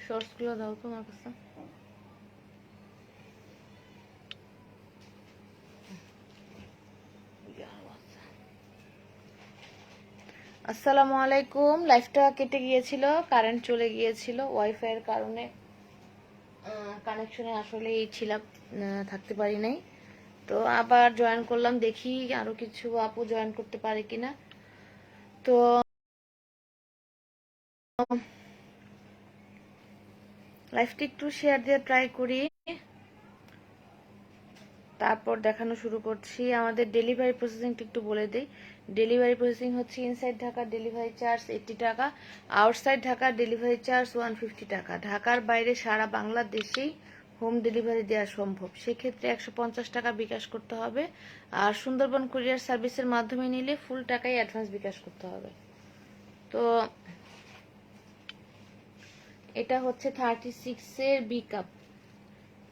Shorts গুলো দাও তোমার কাছে। আসসালামু আলাইকুম। লাইফটা কেটে গিয়েছিল, কারেন্ট চলে গিয়েছিল ওয়াইফাই এর কারণে, কানেকশনে আসলে ছিলাম, থাকতে পারি নাই। তো আবার জয়েন করলাম, দেখি আরো কিছু আপু জয়েন করতে পারে কিনা। তো লাইফটা একটু শেয়ার দিয়ে ট্রাই করি, তারপর দেখানো শুরু করছি। আমাদের ডেলিভারি প্রসেসিংটা একটু বলে দিই। ডেলিভারি প্রসেসিং হচ্ছে ইনসাইড ঢাকা ডেলিভারি চার্জ 80 টাকা, আউটসাইড ঢাকা ডেলিভারি চার্জ 150 টাকা। ঢাকার বাইরে সারা বাংলাদেশেই হোম ডেলিভারি দেওয়া সম্ভব, সেক্ষেত্রে 150 টাকা বিকাশ করতে হবে। আর সুন্দরবন কুরিয়ার সার্ভিসের মাধ্যমে নিলে ফুল টাকাই অ্যাডভান্স বিকাশ করতে হবে। তো এটা হচ্ছে 36 এর বি কাপ।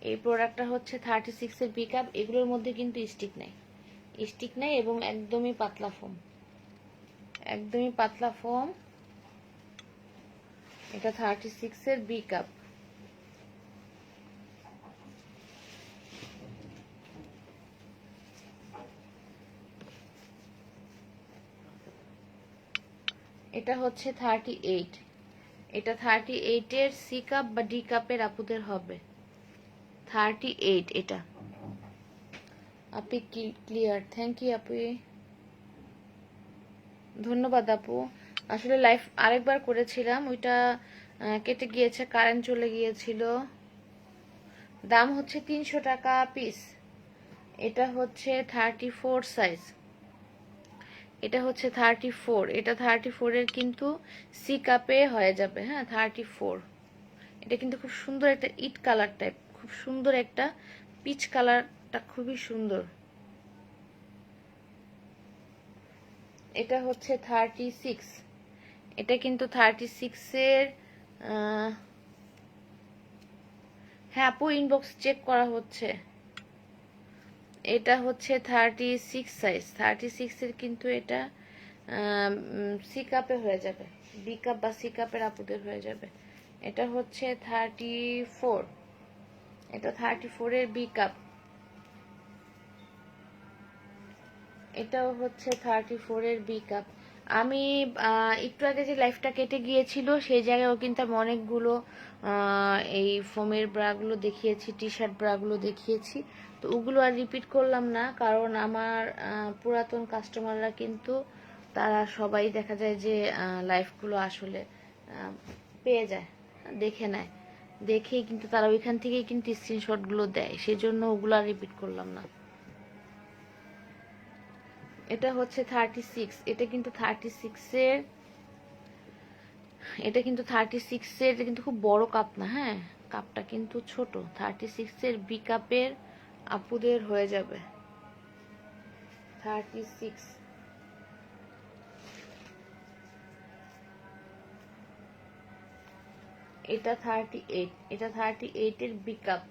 এই প্রোডাক্টটা হচ্ছে 36 এর পিক আপ। এগুলোর মধ্যে কিন্তু স্টিক নাই এবং একদমই পাতলা ফোম, একদমই পাতলা ফোম। এটা 36 এর বি কাপ। এটা হচ্ছে 38। এটা 38 এর সি কাপ বা ডি কাপের আপুদের হবে। 38 এটা। আপনি ক্লিয়ার, থ্যাংক ইউ আপু, ধন্যবাদ আপু। আসলে লাইভ আরেকবার করেছিলাম, ওইটা কেটে গিয়েছে, কারেন্ট চলে গিয়েছিল। দাম হচ্ছে 300 টাকা পিস। এটা হচ্ছে 34 সাইজ। এটা হচ্ছে 34। এটা 34 এর কিন্তু সি কাপে হয়ে যাবে। হ্যাঁ 34। এটা কিন্তু খুব সুন্দর একটা ইট কালার টাইপ, খুব সুন্দর একটা পিচ কালারটা, খুবই সুন্দর। এটা হচ্ছে 36। এটা কিন্তু 36 এর হ্যাঁ আপু ইনবক্স চেক করা হচ্ছে। এটা হচ্ছে 36 সাইজ। 36 এর কিন্তু এটা সি কাপে হয়ে যাবে, বি কাপ বা সি কাপের আপুদের হয়ে যাবে। এটা হচ্ছে 34। এটা 34 এর বি কাপ। এটাও হচ্ছে 34 এর বি কাপ। আমি একটু আগে যে লাইফটা কেটে গিয়েছিল সেই জায়গায়ও কিন্তু আমি অনেকগুলো এই ফোমের ব্রাগুলো দেখিয়েছি, টি শার্ট ব্রাগুলো দেখিয়েছি। তো ওগুলো আর রিপিট করলাম না, কারণ আমার পুরাতন কাস্টমাররা কিন্তু তারা সবাই দেখা যায় যে লাইফগুলো আসলে পেয়ে যায়, দেখে নেয়, দেখেই কিন্তু তারা ওইখান থেকেই কিন্তু স্ক্রিনশটগুলো দেয়, সেজন্য ওগুলো আর রিপিট করলাম না। এটা হচ্ছে 36। এটা কিন্তু 36 এর, এটা কিন্তু 36 এর, এটা কিন্তু খুব বড় কাপ না, হ্যাঁ কাপটা কিন্তু ছোট। 36 এর বি কাপের আপুদের হয়ে যাবে 36। এটা 38। এটা 38 এর বি কাপ।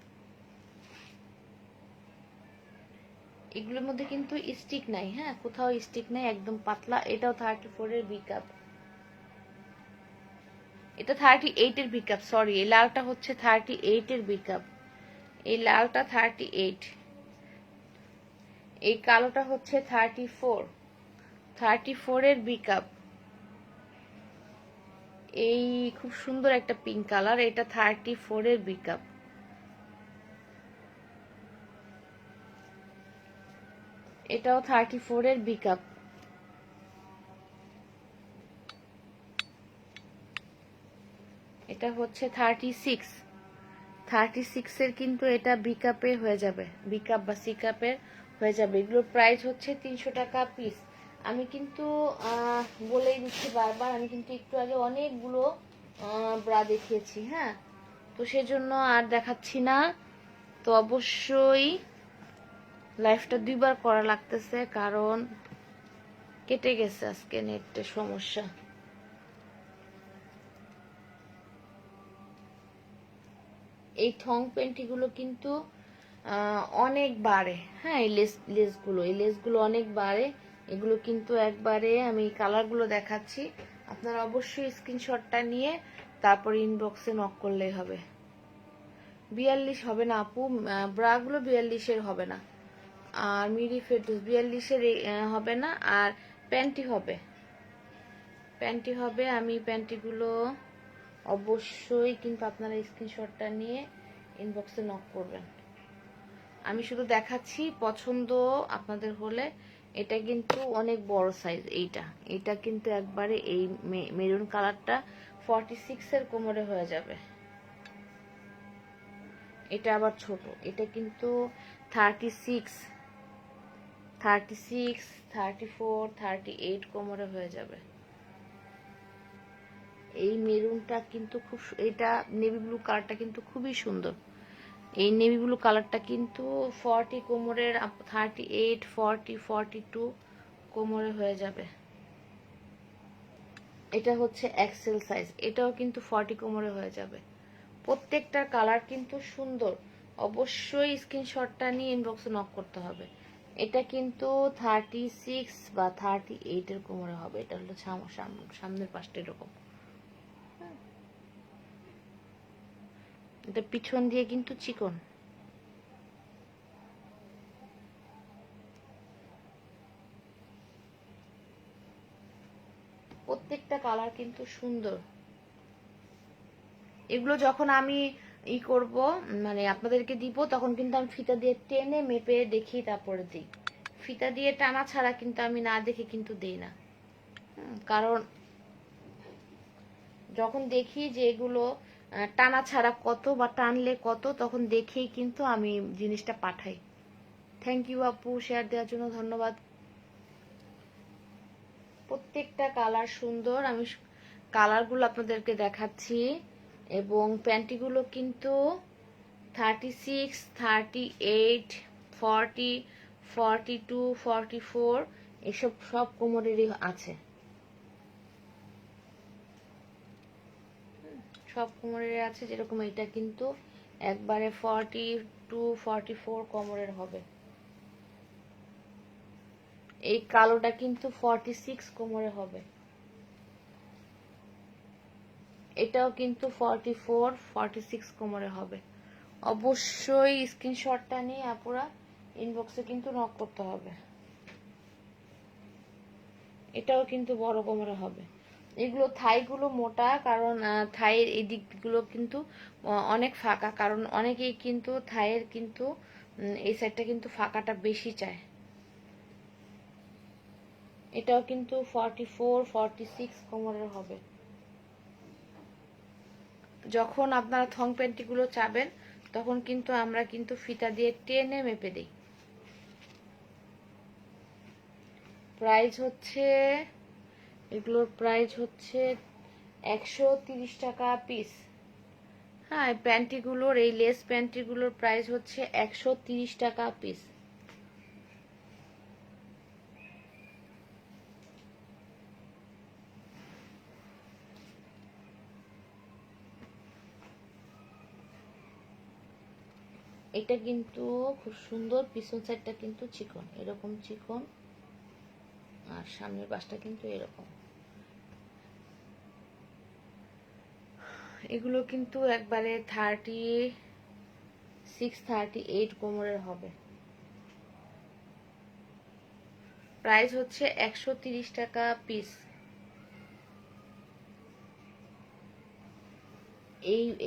এগুলোর মধ্যে কিন্তু স্টিক নাই, হ্যাঁ কোথাও স্টিক নাই, একদম পাতলা। এটাও 34 এর বি কাপ। এটা 38 এর বি কাপ, সরি এই লালটা হচ্ছে 38 এর বি কাপ। এই লালটা 38, এই কালোটা হচ্ছে 34। 34 এর বি কাপ। এই খুব সুন্দর একটা পিঙ্ক কালার, এটা 34 এর বি কাপ। এটাও 34 এর বি কাপ। এটা হচ্ছে 36। 36 এর কিন্তু এটা বি কাপে হয়ে যাবে, বি কাপ বা সি কাপের হয়ে যাবে। এগুলোর প্রাইস হচ্ছে 300 টাকা পিস। আমি কিন্তু বলেই দিচ্ছি বারবার, আমি কিন্তু একটু আগে অনেকগুলো ব্রা দেখিয়েছি, হ্যাঁ তো সেজন্য আর দেখাচ্ছি না। তো অবশ্যই লাইফটা দুইবার করা লাগতেছে, কারণ কেটে গেছে আজকে নেটের সমস্যা। এই থং পেন্টিগুলো কিন্তু অনেক বাড়ে, হ্যাঁ এই লেসগুলো অনেক বাড়ে। এগুলো কিন্তু একবারে আমি কালারগুলো দেখাচ্ছি, আপনারা অবশ্যই স্ক্রিনশটটা নিয়ে তারপর ইনবক্সে নক করলেই হবে। 42 হবে না আপু, ব্রাগুলো 42-এর হবে না, আর মিডি ফেটুস 42-এর হবে না, আর প্যান্টি হবে, প্যান্টি হবে। আমি প্যান্টিগুলো অবশ্যই কিন্তু আপনারা স্ক্রিনশটটা নিয়ে ইনবক্সে নক করবেন। আমি শুধু দেখাচ্ছি, পছন্দ আপনাদের হলে। এটা কিন্তু অনেক বড় সাইজ, এইটা কিন্তু একবারে এই মেরুন কালারটা 46-এর কোমরে হয়ে যাবে। এটা আবার ছোট, এটা কিন্তু 36, 34, 38 কোমরে হয়ে যাবে। এই মেরুনটা কিন্তু খুব, এটা নেভি ব্লু কালারটা কিন্তু খুবই সুন্দর। এই নেভি ব্লু কালারটা কিন্তু 40 কোমরের, 38, 40, 42 কোমরে হয়ে যাবে। এটা হচ্ছে এক্সেল সাইজ, এটাও কিন্তু 40 কোমরে হয়ে যাবে। প্রত্যেকটার কালার কিন্তু সুন্দর। অবশ্যই স্ক্রিনশটটা নিয়ে ইনবক্সে নক করতে হবে। এটা কিন্তু 36 বা 38-এর কোমরে হবে। এটা হলো সামনের পাশটা এরকম, এটা পিছন দিয়ে কিন্তু চিকন। প্রত্যেকটা কালার কিন্তু সুন্দর। এগুলো যখন আমি করব, মানে আপনাদেরকে দিব, তখন কিন্তু আমি ফিতা দিয়ে টেনে মেপে দেখি তারপরে দিই। ফিতা দিয়ে টানা ছাড়া কিন্তু আমি না দেখে কিন্তু দেই না। কারণ যখন দেখি যে এগুলো টানা ছাড়া কত বা টানলে কত, তখন দেখেই কিন্তু আমি জিনিসটা পাঠাই। থ্যাংক ইউ আপু, শেয়ার দেওয়ার জন্য ধন্যবাদ। প্রত্যেকটা কালার সুন্দর, আমি কালারগুলো আপনাদেরকে দেখাচ্ছি। এবং প্যান্টিগুলো কিন্তু 36, 38, 40, 42, 44 এসব সব কোমরেরই আছে, সব কোমরের আছে। যেরকম এটা কিন্তু একবারে 42, 44 কোমরের হবে। এই কালোটা কিন্তু 46 কোমরে হবে। এটাও কিন্তু 44, 46 কোমরে হবে। অবশ্যই স্ক্রিনশটটা নিয়ে আপুরা ইনবক্সে কিন্তু নক করতে হবে। এটাও কিন্তু বড় কোমরে হবে। এগুলো থাইগুলো মোটা, কারণ থাইয়ের এই দিকগুলো কিন্তু অনেক ফাঁকা, কারণ অনেকেই কিন্তু থাইয়ের কিন্তু এই সাইডটা কিন্তু ফাঁকাটা বেশি চায়। এটাও কিন্তু 44, 46 কোমরের হবে। যখন আপনারা থং প্যান্টিগুলো চাবেন, তখন কিন্তু আমরা কিন্তু ফিতা দিয়ে টেনে মেপে দিই। প্রাইস হচ্ছে, এগুলোর প্রাইস হচ্ছে 130 টাকা পিস। হ্যাঁ, প্যান্টিগুলোর, এই লেস প্যান্টিগুলোর প্রাইস হচ্ছে 130 টাকা পিস। এটা কিন্তু খুব সুন্দর, পিছন সাইডটা কিন্তু চিকন, এরকম চিকন, আর সামনের পাশটা কিন্তু এরকম। এগুলো কিন্তু একবারে 36, 38 কোমরের হবে। প্রাইস হচ্ছে 130 টাকা পিস।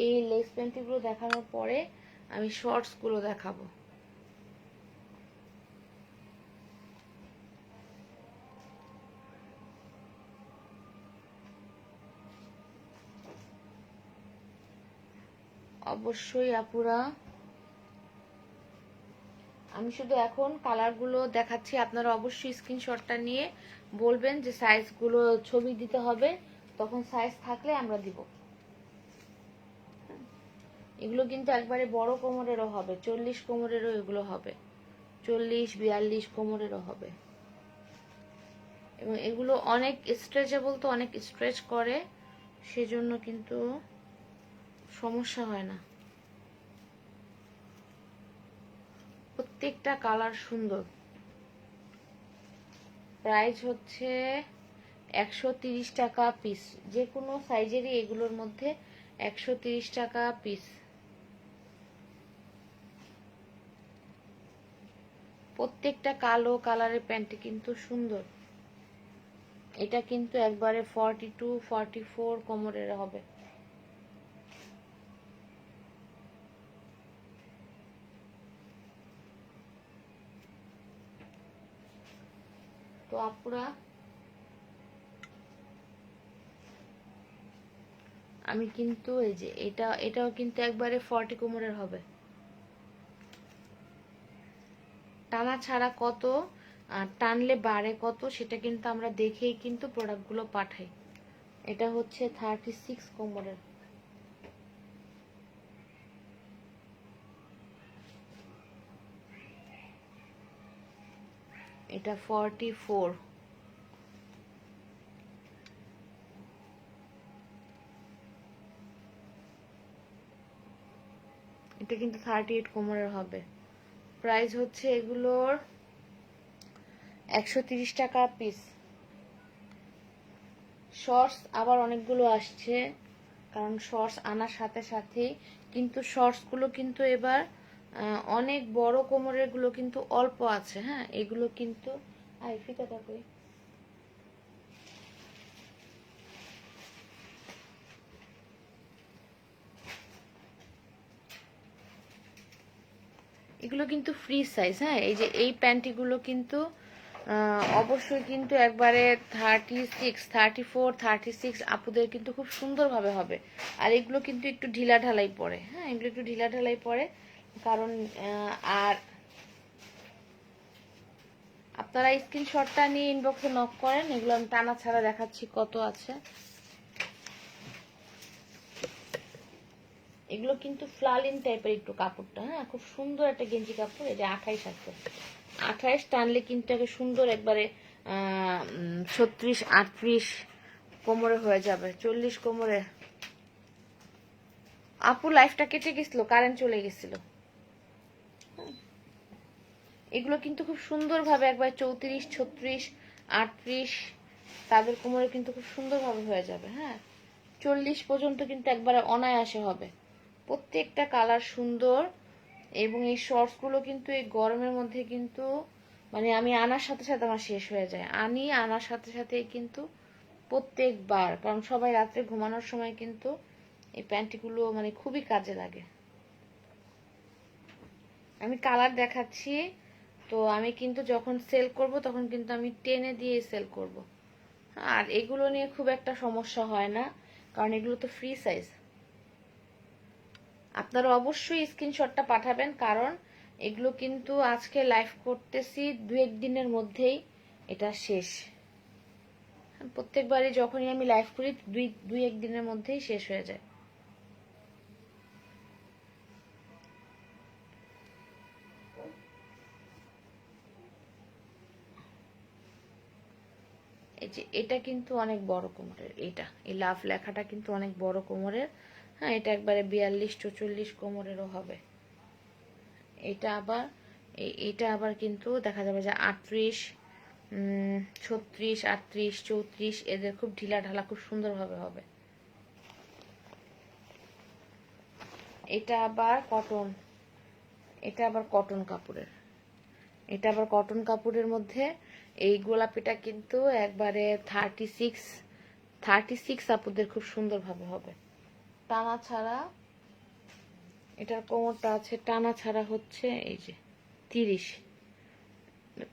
এই লেস প্যান্টিগুলো দেখানোর পরে আমি শর্টস গুলো দেখাবো। অবশ্যই আপুরা, আমি শুধু এখন কালারগুলো দেখাচ্ছি, আপনারা অবশ্যই স্ক্রিনশটটা নিয়ে বলবেন যে সাইজগুলো ছবি দিতে হবে, তখন সাইজ থাকলে আমরা দিব। এগুলো কিন্তু একবারে বড় কোমরেরও হবে, 40 কোমরেরও এগুলো হবে, 40, 42 কোমরেরও হবে। এবং এগুলো অনেক স্ট্রেচেবল, তো অনেক স্ট্রেচ করে, সেজন্য কিন্তু সমস্যা হয় না। প্রত্যেকটা কালার সুন্দর। প্রাইস হচ্ছে 130 টাকা পিস, যে কোনো সাইজেরই এগুলোর মধ্যে 130 টাকা পিস। প্রত্যেকটা কালো কালারের প্যান্টটি কিন্তু সুন্দর। এটা কিন্তু একবারে 42 44 কোমরের হবে। তো আপুরা, আমি কিন্তু এই যে এটাও কিন্তু একবারে 40 কোমরের হবে। টানা ছাড়া কত আর টানলে বাড়ে কত সেটা কিন্তু আমরা দেখেই কিন্তু প্রোডাক্টগুলো পাঠাই। এটা হচ্ছে 36 কোমরের। এটা 44। এটা কিন্তু 38 কোমরের হবে। প্রাইস হচ্ছে এগুলোর 130 টাকা পিস। শর্টস আবার অনেকগুলো আসছে, কারণ শর্টস আনার সাথে সাথেই কিন্তু শর্টসগুলো কিন্তু এবার অনেক বড় কোমরের গুলো কিন্তু অল্প আছে। হ্যাঁ, এগুলো কিন্তু ফিতাটা কই, এগুলো কিন্তু ফ্রি সাইজ। হ্যাঁ, এই যে এই প্যান্টিগুলো কিন্তু অবশ্যই কিন্তু একবারে 36 34 36 আপুদের কিন্তু খুব সুন্দরভাবে হবে। আর এগুলো কিন্তু একটু ঢিলা ঢালাই পড়ে। হ্যাঁ, এগুলো একটু ঢিলা ঢালাই পড়ে, কারণ আর আপনারা স্ক্রিনশটটা নিয়ে ইনবক্সে নক করেন। এগুলো আমি টানা ছাড়া দেখাচ্ছি কত আছে। এগুলো কিন্তু ফ্লালিন টাইপের একটু কাপড়টা। হ্যাঁ, খুব সুন্দর একটা গেঞ্জি কাপড়। এই যে 28 আছে, 28 টানলে কিন্তু একটা সুন্দর একবারে 36 38 কোমরে হয়ে যাবে, 40 কোমরে। আপু লাইফটা কেটে গেছিল, কারেন্ট চলে গেছিল। এগুলো কিন্তু খুব সুন্দরভাবে একবার 34 36 38 তাদের কোমরে কিন্তু খুব সুন্দরভাবে হয়ে যাবে। হ্যাঁ, 40 পর্যন্ত কিন্তু একবারে অনায়াসে হবে। প্রত্যেকটা কালার সুন্দর। এবং এই শর্টস গুলো কিন্তু এই গরমের মধ্যে কিন্তু মানে আমি আনার সাথে সাথে আমার শেষ হয়ে যায়। আনার সাথে সাথেই কিন্তু প্রত্যেকবার, কারণ সবাই রাত্রে ঘুমানোর সময় কিন্তু এই প্যান্টগুলো মানে খুবই কাজে লাগে। আমি কালার দেখাচ্ছি, তো আমি কিন্তু যখন সেল করব তখন কিন্তু আমি টেনে দিয়ে সেল করব। আর এগুলো নিয়ে খুব একটা সমস্যা হয় না, কারণ এগুলো তো ফ্রি সাইজ। আপনারা অবশ্যই স্ক্রিনশটটা পাঠাবেন, কারণ এগুলো কিন্তু আজকে লাইভ করতেছি, 2-1 দিনের মধ্যেই এটা শেষ। প্রত্যেকবারই যখনই আমি লাইভ করি 2-1 দিনের মধ্যেই শেষ হয়ে যায়। এই যে এটা কিন্তু অনেক বড় কোমরের, এই লাভ লেখাটা কিন্তু অনেক বড় কোমরের। হ্যাঁ, এটা একবারে 42-44 কোমরেরও হবে। এটা আবার কিন্তু দেখা যাবে যে 38 36 38 34 এদের খুব ঢিলা ঢালা খুব সুন্দরভাবে হবে। এটা আবার কটন কাপড়ের। এটা আবার কটন কাপড়ের মধ্যে এই গোলাপিটা কিন্তু একবারে 36 আপুদের খুব সুন্দরভাবে হবে। টানা ছাড়া এটার কোমরটা আছে, টানা ছাড়া হচ্ছে এই যে 30,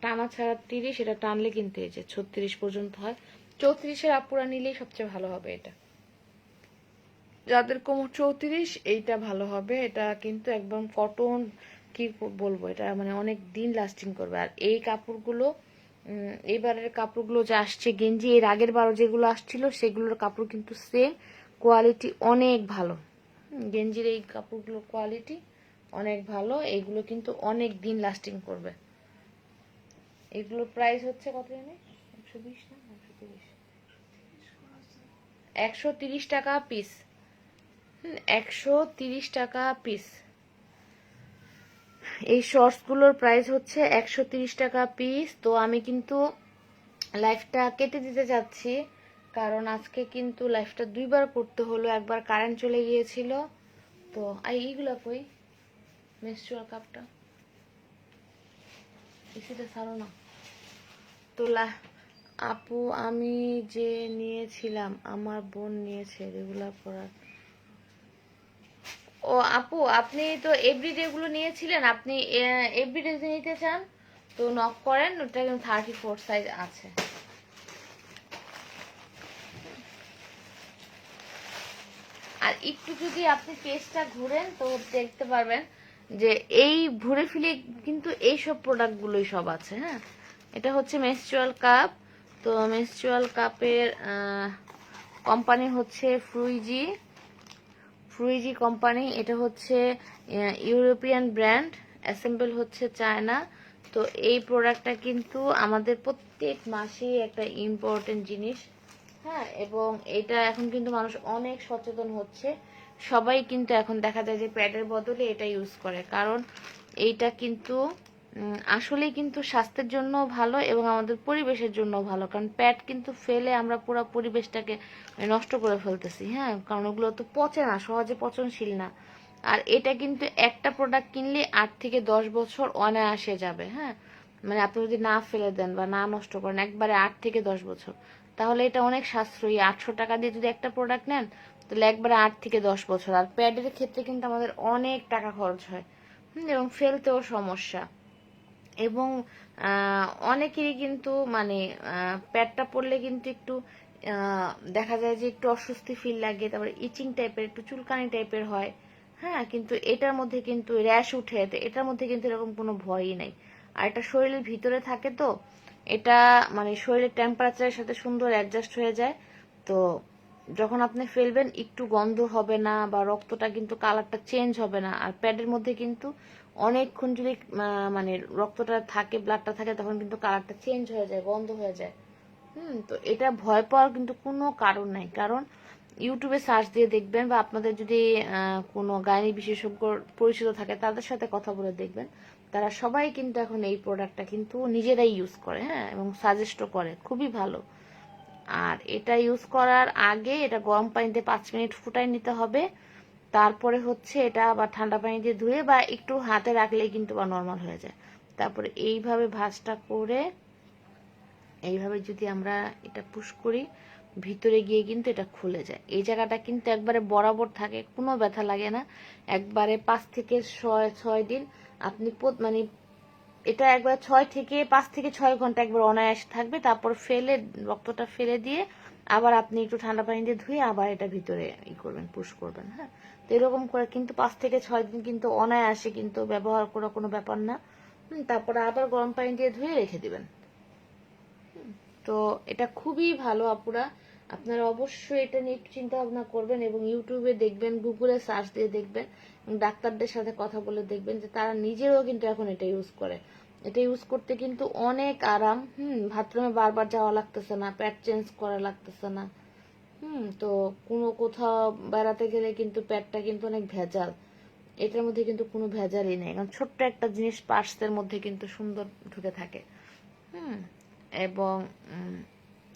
টানা ছাড়া 30, এটা টানলে কিন্তু এই যে 36 পর্যন্ত হয়। 34-এর আপুরা নিলেই সবচেয়ে ভালো হবে। এটা যাদের কোমর 34 এইটা ভালো হবে। এটা কিন্তু একদম কটন, কি বলবো, এটা মানে অনেক দিন লাস্টিং করবে। আর এই কাপড়গুলো এবারের কাপড়গুলো যে আসছে গেঞ্জি, এর আগের বারও যেগুলো আসছিল সেগুলোর কাপড় কিন্তু সেম কোয়ালিটি অনেক ভালো। গেঞ্জির এই কাপড়গুলোর কোয়ালিটি অনেক ভালো, এইগুলো কিন্তু অনেক দিন লাস্টিং করবে। এগুলোর প্রাইস হচ্ছে কত জানি, 120 না 130, 130 টাকা পিস। 130 টাকা পিস। এই শর্টসগুলোর প্রাইস হচ্ছে 130 টাকা পিস। তো আমি কিন্তু লাইফটা কেটে দিতে চাচ্ছি, কারণ আজকে কিন্তু লাইফটা দুইবার করতে হলো, একবার কারেন্ট চলে গিয়েছিল। তো এইগুলা কই মেনস্ট্রুয়াল কাপটা এসিটা ছাড়ো না। তো আপু আমি যে নিয়েছিলাম, আমার বোন নিয়েছে রেগুলার পড়ার। ও আপু, আপনি তো এভরিডে গুলো নিয়েছিলেন, আপনি এভরিডে যদি নিতে চান তো নক করেন, ওটা কিন্তু 34 সাইজ আছে। আর একটু যদি আপনি পেজটা ঘুরেন তো দেখতে পারবেন যে এই ঘুরে ফিরে কিন্তু এইসব প্রোডাক্টগুলোই সব আছে। হ্যাঁ, এটা হচ্ছে মেনস্ট্রুয়াল কাপ। তো মেনস্ট্রুয়াল কাপের কোম্পানি হচ্ছে ফ্রুইজি কোম্পানি। এটা হচ্ছে ইউরোপিয়ান ব্র্যান্ড, অ্যাসেম্বল হচ্ছে চায়না। তো এই প্রোডাক্টটা কিন্তু আমাদের প্রত্যেক মাসেই একটা ইম্পর্টেন্ট জিনিস। হ্যাঁ, এবং এটা এখন কিন্তু মানুষ অনেক সচেতন হচ্ছে। সবাই কিন্তু এখন দেখা যায় যে প্যাডের বদলে এটা ইউজ করে, কারণ এইটা কিন্তু আসলেই কিন্তু স্বাস্থ্যের জন্য ভালো এবং আমাদের পরিবেশের জন্য ভালো। কারণ প্যাড কিন্তু ফেলে আমরা পুরো পরিবেশটাকে নষ্ট করে ফেলতেছি। হ্যাঁ, কারণ ওগুলো তো পচে না, সহজে পচনশীল না। আর এটা কিন্তু একটা প্রোডাক্ট কিনলে 8 থেকে 10 বছর অনায়াসে যাবে। হ্যাঁ, মানে আপনি যদি না ফেলে দেন বা না নষ্ট করেন, একবারে 8 থেকে 10 বছর, তাহলে এটা অনেক সাশ্রয়ী। 800 টাকা দিয়ে যদি একটা প্রোডাক্ট নেন তাহলে একবারে 8 থেকে 10 বছর। আর প্যাডের ক্ষেত্রে কিন্তু আমাদের অনেক টাকা খরচ হয়, এবং ফেলতেও সমস্যা। এবং অনেকেরই কিন্তু মানে প্যাডটা পরলে কিন্তু একটু দেখা যায় যে একটু অস্বস্তি ফিল লাগে, তারপরে ইচিং টাইপের, একটু চুলকানি টাইপের হয়। হ্যাঁ, কিন্তু এটার মধ্যে কিন্তু র্যাশ উঠে, এটার মধ্যে কিন্তু এরকম কোনো ভয়ই নাই। আর এটা শরীরের ভিতরে থাকে, তো এটা মানে শরীরের টেম্পারেচারের সাথে সুন্দর অ্যাডজাস্ট হয়ে যায়। তো যখন আপনি ফেলবেন একটু গন্ধ হবে না, বা রক্তটা কিন্তু কালারটা চেঞ্জ হবে না। আর প্যাডের মধ্যে কিন্তু অনেকক্ষণ যদি মানে রক্তটা থাকে, ব্লাডটা থাকে, তখন কিন্তু কালারটা চেঞ্জ হয়ে যায়, গন্ধ হয়ে যায়। তো এটা ভয় পাওয়ার কিন্তু কোনো কারণ নাই। কারণ ইউটিউবে সার্চ দিয়ে দেখবেন, বা আপনাদের যদি কোনো গাইনি বিশেষজ্ঞ পরিচিত থাকে তাদের সাথে কথা বলে দেখবেন, তারা সবাই কিন্তু এখন এই প্রোডাক্টটা কিন্তু নিজেরাই ইউজ করে। হ্যাঁ, এবং সাজেস্টও করে, খুবই ভালো। আর এটা ইউজ করার আগে এটা গরম পানিতে 5 মিনিট ফুটাই নিতে হবে। তারপরে হচ্ছে এটা আবার ঠান্ডা পানি দিয়ে ধুয়ে বা একটু হাতে রাখলেই কিন্তু বা নর্মাল হয়ে যায়। তারপরে এইভাবে ভাঁজটা করে এইভাবে যদি আমরা এটা পুশ করি, ভিতরে গিয়ে কিন্তু এটা খুলে যায়। এই জায়গাটা কিন্তু একবারে বরাবর থাকে, কোনো ব্যথা লাগে না। একবারে 5 থেকে 6 দিন আপনি মানে এটা একবার 5 থেকে 6 ঘন্টা একবার অনায়াসে থাকবে। তারপর ফেলে, রক্তটা ফেলে দিয়ে আবার আপনি একটু ঠান্ডা পানি দিয়ে ধুয়ে আবার এটা ভিতরে করবেন, পুশ করবেন। হ্যাঁ, তো এরকম করে কিন্তু 5 থেকে 6 দিন কিন্তু অনায়াসে কিন্তু ব্যবহার করা কোনো ব্যাপার না। তারপরে আবার গরম পানি দিয়ে ধুয়ে রেখে দিবেন। তো এটা খুবই ভালো আপুরা, আপনারা অবশ্যই এটা নিয়ে একটু চিন্তা ভাবনা করবেন, এবং ইউটিউবে দেখবেন, গুগলে সার্চ দিয়ে দেখবেন, এবং ডাক্তারদের সাথে কথা বলে দেখবেন যে তারা নিজেরাও কিন্তু এখন এটা ইউজ করে। এটা ইউজ করতে কিন্তু অনেক আরাম। বাথরুমে বারবার যাওয়া লাগতেছে না, প্যাড চেঞ্জ করা লাগতেছে না। তো কোনো কোথাও বেড়াতে গেলে কিন্তু প্যাডটা কিন্তু অনেক ভেজাল, এটার মধ্যে কিন্তু কোনো ভেজালই নেই, কারণ ছোট্ট একটা জিনিস পার্সের মধ্যে কিন্তু সুন্দর ঢুকে থাকে। এবং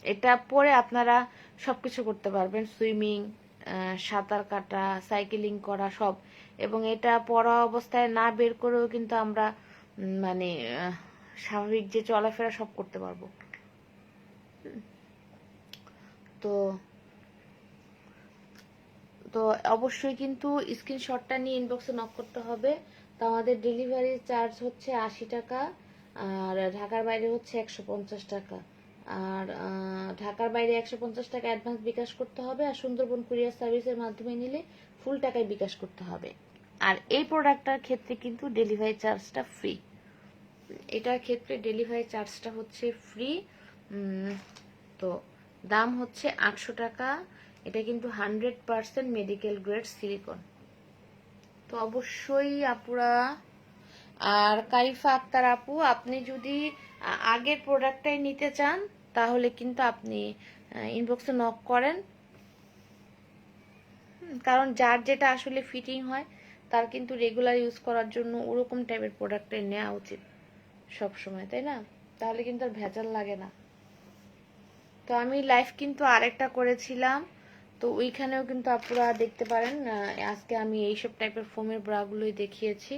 এটা পরে আপনারা সবকিছু করতে পারবেন, সুইমিং, সাঁতার কাটা, সাইকেলিং করা সব। এবং এটা পরা অবস্থায় না বের করেও কিন্তু আমরা মানে স্বাভাবিক যে চলাফেরা সব করতে পারবো। তো তো অবশ্যই কিন্তু স্ক্রিনশটটা নিয়ে ইনবক্সে নক করতে হবে। তো আমাদের ডেলিভারি চার্জ হচ্ছে 80 টাকা, আর ঢাকার বাইরে হচ্ছে 150 টাকা। আর ঢাকার বাইরে 150 টাকা অ্যাডভান্স বিকাশ করতে হবে, আর সুন্দরবন কুরিয়ার সার্ভিসের মাধ্যমে নিলে ফুল টাকায় বিকাশ করতে হবে। আর এই প্রোডাক্টটার ক্ষেত্রে কিন্তু ডেলিভারি চার্জটা ফ্রি। এটার ক্ষেত্রে ডেলিভারি চার্জটা হচ্ছে ফ্রি। তো দাম হচ্ছে 800 টাকা। এটা কিন্তু 100% মেডিকেল গ্রেড সিলিকন। তো অবশ্যই আপুরা, আর কারিফা আক্তার আপু, আপনি যদি আগের প্রোডাক্টটাই নিতে চান তাহলে কিন্তু আপনি ইনবক্সে নক করেন। কারণ যার যেটা আসলে ফিটিং হয় তার কিন্তু রেগুলার ইউজ করার জন্য ওরকম টাইপের প্রোডাক্টটাই নেওয়া উচিত সব সময়, তাই না? তাহলে কিন্তু আর ভেজাল লাগে না। তো আমি লাইভ কিন্তু আরেকটা করেছিলাম, তো ওইখানেও কিন্তু আপনারা দেখতে পারেন। আজকে আমি এইসব টাইপের ফোমের ব্রাগুলোই দেখিয়েছি।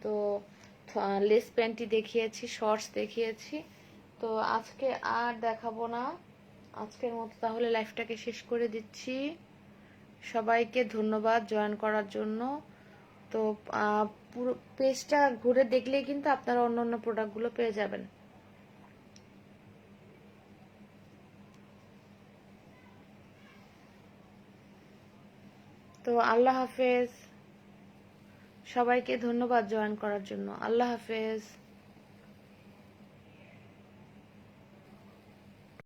তো লেস প্যান্টি দেখিয়েছি, শর্টস দেখিয়েছি। তো আজকে আর দেখাবো না, আজকের মতো তাহলে লাইফটাকে শেষ করে দিচ্ছি। সবাইকে ধন্যবাদ জয়েন করার জন্য। তো পুরো পেজটা ঘুরে দেখলেই কিন্তু আপনারা অন্য অন্য প্রোডাক্টগুলো পেয়ে যাবেন। তো আল্লাহ হাফেজ, সবাইকে ধন্যবাদ জয়েন করার জন্য। আল্লাহ হাফেজ।